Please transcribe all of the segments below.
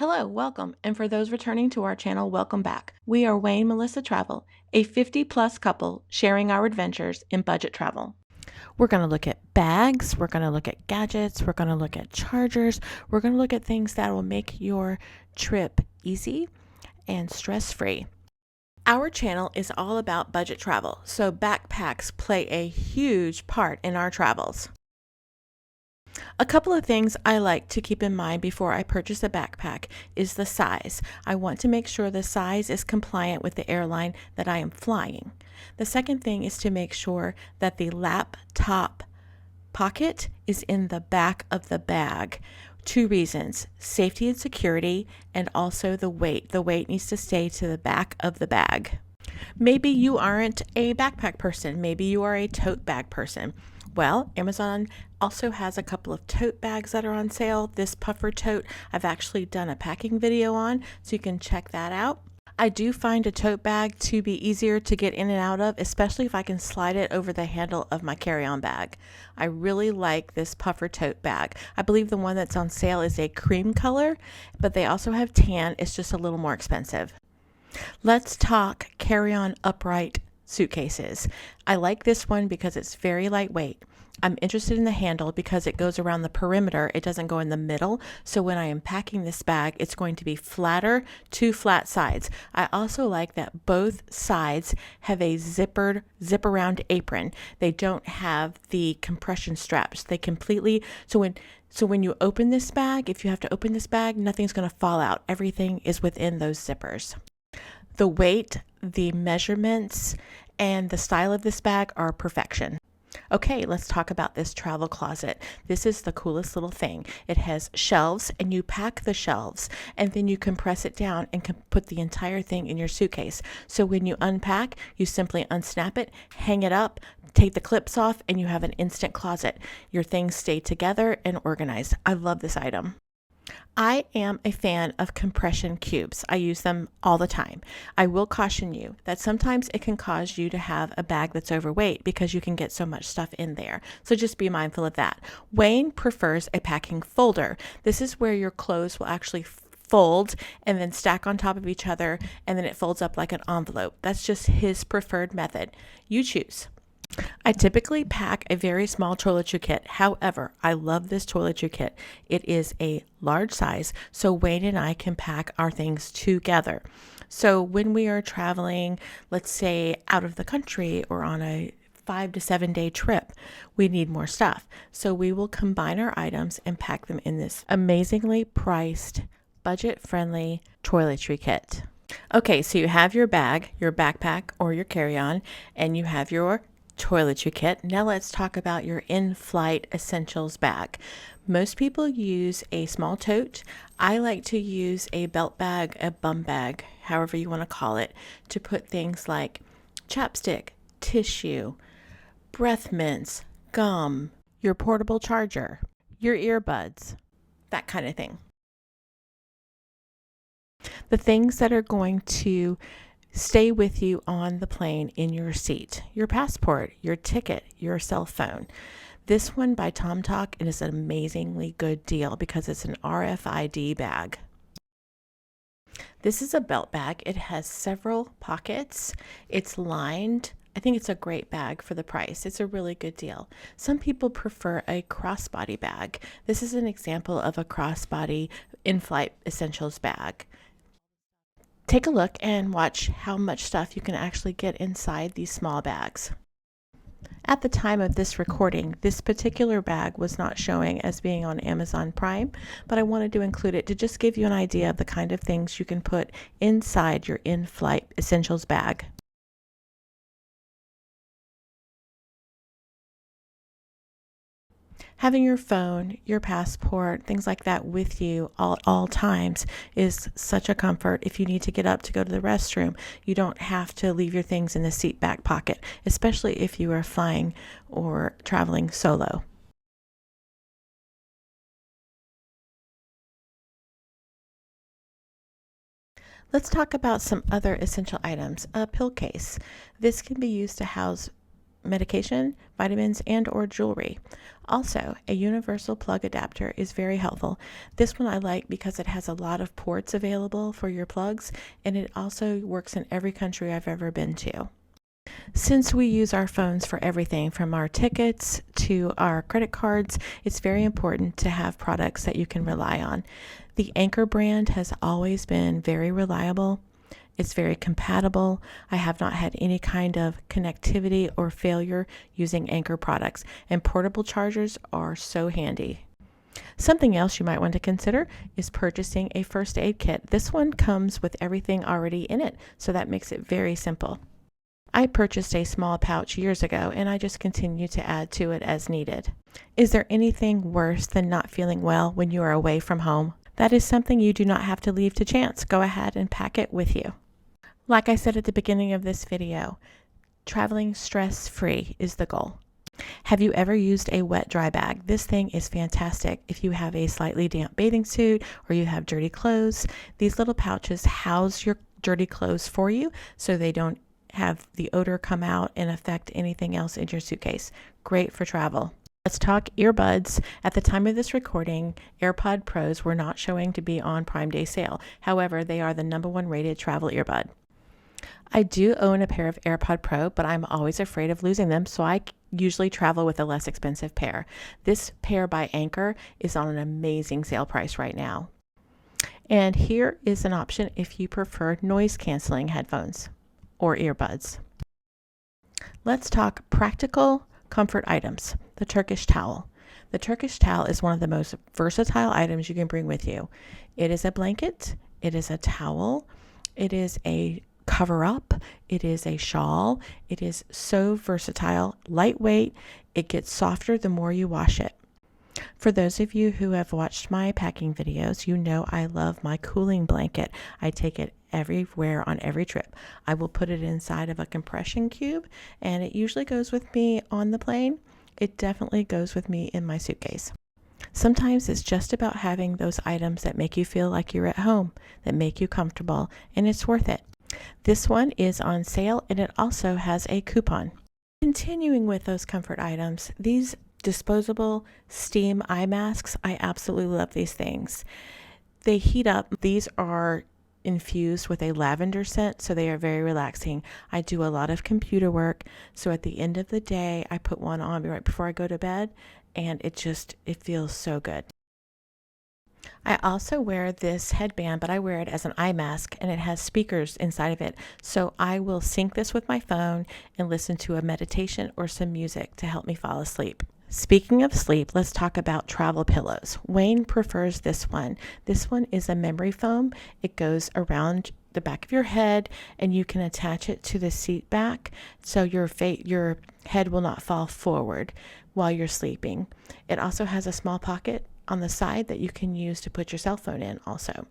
Hello, welcome, and for those returning to our channel, welcome back. We are Wayne Melissa Travel, a 50-plus couple sharing our adventures in budget travel. We're going to look at bags, we're going to look at gadgets, we're going to look at chargers, we're going to look at things that will make your trip easy and stress-free. Our channel is all about budget travel, so backpacks play a huge part in our travels. A couple of things I like to keep in mind before I purchase a backpack is the size. I want to make sure the size is compliant with the airline that I am flying. The second thing is to make sure that the laptop pocket is in the back of the bag. Two reasons: safety and security, and also the weight. The weight needs to stay to the back of the bag. Maybe you aren't a backpack person. Maybe you are a tote bag person. Well, Amazon also has a couple of tote bags that are on sale. This puffer tote, I've actually done a packing video on, so you can check that out. I do find a tote bag to be easier to get in and out of, especially if I can slide it over the handle of my carry-on bag. I really like this puffer tote bag. I believe the one that's on sale is a cream color, but they also have tan. It's just a little more expensive. Let's talk carry-on upright suitcases. I like this one because it's very lightweight. I'm interested in the handle because it goes around the perimeter. It doesn't go in the middle. So when I am packing this bag, it's going to be flatter, two flat sides. I also like that both sides have a zip around apron. They don't have the compression straps. They completely, so when you open this bag, if you have to open this bag, nothing's going to fall out. Everything is within those zippers. The weight, the measurements, and the style of this bag are perfection. Okay, let's talk about this travel closet. This is the coolest little thing. It has shelves, and you pack the shelves, and then you compress it down and can put the entire thing in your suitcase. So when you unpack, you simply unsnap it, hang it up, take the clips off, and you have an instant closet. Your things stay together and organized. I love this item. I am a fan of compression cubes. I use them all the time. I will caution you that sometimes it can cause you to have a bag that's overweight because you can get so much stuff in there. So just be mindful of that. Wayne prefers a packing folder. This is where your clothes will actually fold and then stack on top of each other, and then it folds up like an envelope. That's just his preferred method. You choose. I typically pack a very small toiletry kit. However, I love this toiletry kit. It is a large size, so Wayne and I can pack our things together. So when we are traveling, let's say out of the country or on a 5 to 7 day trip, we need more stuff. So we will combine our items and pack them in this amazingly priced, budget-friendly toiletry kit. Okay, so you have your bag, your backpack, or your carry-on, and you have your toiletry kit. Now let's talk about your in-flight essentials bag. Most people use a small tote. I like to use a belt bag, a bum bag, however you want to call it, to put things like chapstick, tissue, breath mints, gum, your portable charger, your earbuds, that kind of thing. The things that are going to stay with you on the plane in your seat: your passport, your ticket, your cell phone. This one by TomTalk is an amazingly good deal because it's an RFID bag. This is a belt bag. It has several pockets. It's lined. I think it's a great bag for the price. It's a really good deal. Some people prefer a crossbody bag. This is an example of a crossbody in-flight essentials bag. Take a look and watch how much stuff you can actually get inside these small bags. At the time of this recording, this particular bag was not showing as being on Amazon Prime, but I wanted to include it to just give you an idea of the kind of things you can put inside your in-flight essentials bag. Having your phone, your passport, things like that with you all times is such a comfort. If you need to get up to go to the restroom, you don't have to leave your things in the seat back pocket, especially if you are flying or traveling solo. Let's talk about some other essential items. A pill case. This can be used to house medication, vitamins, and or jewelry. Also, a universal plug adapter is very helpful. This one I like because it has a lot of ports available for your plugs, and it also works in every country I've ever been to. Since we use our phones for everything from our tickets to our credit cards, it's very important to have products that you can rely on. The Anchor brand has always been very reliable. It's very compatible. I have not had any kind of connectivity or failure using Anchor products, and portable chargers are so handy. Something else you might want to consider is purchasing a first aid kit. This one comes with everything already in it, so that makes it very simple. I purchased a small pouch years ago, and I just continue to add to it as needed. Is there anything worse than not feeling well when you are away from home? That is something you do not have to leave to chance. Go ahead and pack it with you. Like I said at the beginning of this video, traveling stress-free is the goal. Have you ever used a wet dry bag? This thing is fantastic. If you have a slightly damp bathing suit or you have dirty clothes, these little pouches house your dirty clothes for you so they don't have the odor come out and affect anything else in your suitcase. Great for travel. Let's talk earbuds. At the time of this recording, AirPod Pros were not showing to be on Prime Day sale. However, they are the #1 rated travel earbud. I do own a pair of AirPod Pro, but I'm always afraid of losing them, so I usually travel with a less expensive pair. This pair by Anchor is on an amazing sale price right now. And here is an option if you prefer noise canceling headphones or earbuds. Let's talk practical comfort items. The Turkish towel. The Turkish towel is one of the most versatile items you can bring with you. It is a blanket, it is a towel, it is a cover up, it is a shawl. It is so versatile, lightweight. It gets softer the more you wash it. For those of you who have watched my packing videos, you know I love my cooling blanket. I take it everywhere on every trip. I will put it inside of a compression cube, and it usually goes with me on the plane. It definitely goes with me in my suitcase. Sometimes it's just about having those items that make you feel like you're at home, that make you comfortable, and it's worth it. This one is on sale, and it also has a coupon. Continuing with those comfort items, these disposable steam eye masks, I absolutely love these things. They heat up. These are infused with a lavender scent, so they are very relaxing. I do a lot of computer work, so at the end of the day, I put one on right before I go to bed, and it feels so good. I also wear this headband, but I wear it as an eye mask, and it has speakers inside of it. So I will sync this with my phone and listen to a meditation or some music to help me fall asleep. Speaking of sleep, let's talk about travel pillows. Wayne prefers this one. This one is a memory foam. It goes around the back of your head, and you can attach it to the seat back so your head will not fall forward while you're sleeping. It also has a small pocket on the side that you can use to put your cell phone in also.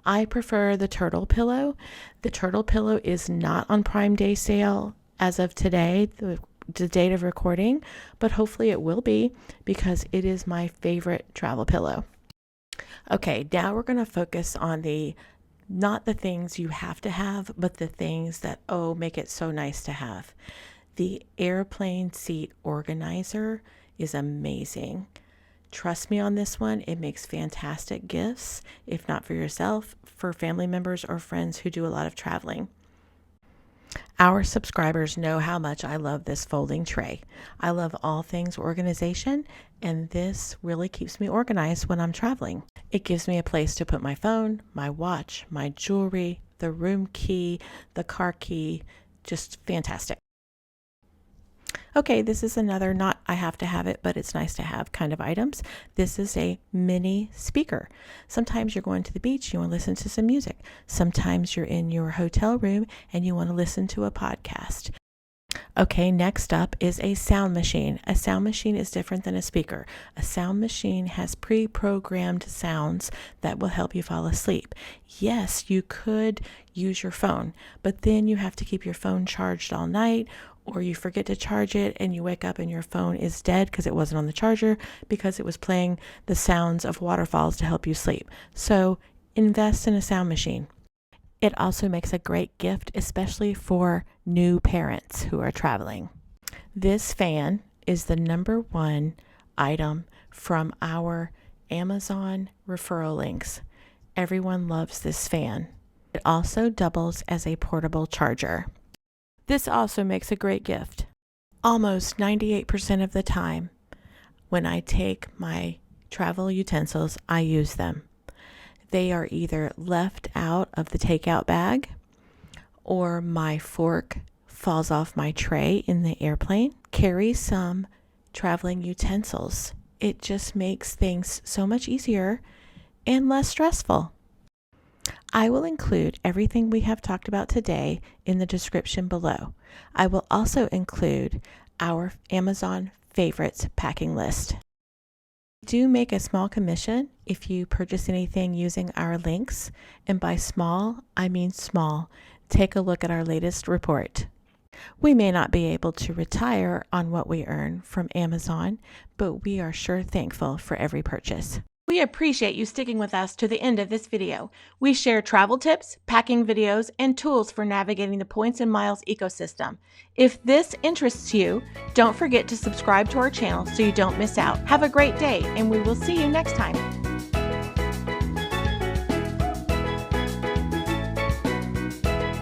I prefer the turtle pillow. The turtle pillow is not on Prime Day sale as of today, the date of recording, but hopefully it will be because it is my favorite travel pillow. Okay, now we're going to focus on not the things you have to have, but the things that, make it so nice to have. The airplane seat organizer is amazing. Trust me on this one, it makes fantastic gifts, if not for yourself, for family members or friends who do a lot of traveling. Our subscribers know how much I love this folding tray. I love all things organization, and this really keeps me organized when I'm traveling. It gives me a place to put my phone, my watch, my jewelry, the room key, the car key, just fantastic. Okay, this is another not I have to have it, but it's nice to have kind of items. This is a mini speaker. Sometimes you're going to the beach, you want to listen to some music. Sometimes you're in your hotel room and you want to listen to a podcast. Okay, next up is a sound machine. A sound machine is different than a speaker. A sound machine has pre-programmed sounds that will help you fall asleep. Yes, you could use your phone, but then you have to keep your phone charged all night, or you forget to charge it and you wake up and your phone is dead because it wasn't on the charger because it was playing the sounds of waterfalls to help you sleep. So invest in a sound machine. It also makes a great gift, especially for new parents who are traveling. This fan is the #1 item from our Amazon referral links. Everyone loves this fan. It also doubles as a portable charger. This also makes a great gift. Almost 98% of the time when I take my travel utensils, I use them. They are either left out of the takeout bag or my fork falls off my tray in the airplane. Carry some traveling utensils. It just makes things so much easier and less stressful. I will include everything we have talked about today in the description below. I will also include our Amazon favorites packing list. Do make a small commission if you purchase anything using our links, and by small, I mean small. Take a look at our latest report. We may not be able to retire on what we earn from Amazon, but we are sure thankful for every purchase. We appreciate you sticking with us to the end of this video. We share travel tips, packing videos, and tools for navigating the points and miles ecosystem. If this interests you, don't forget to subscribe to our channel so you don't miss out. Have a great day, and we will see you next time.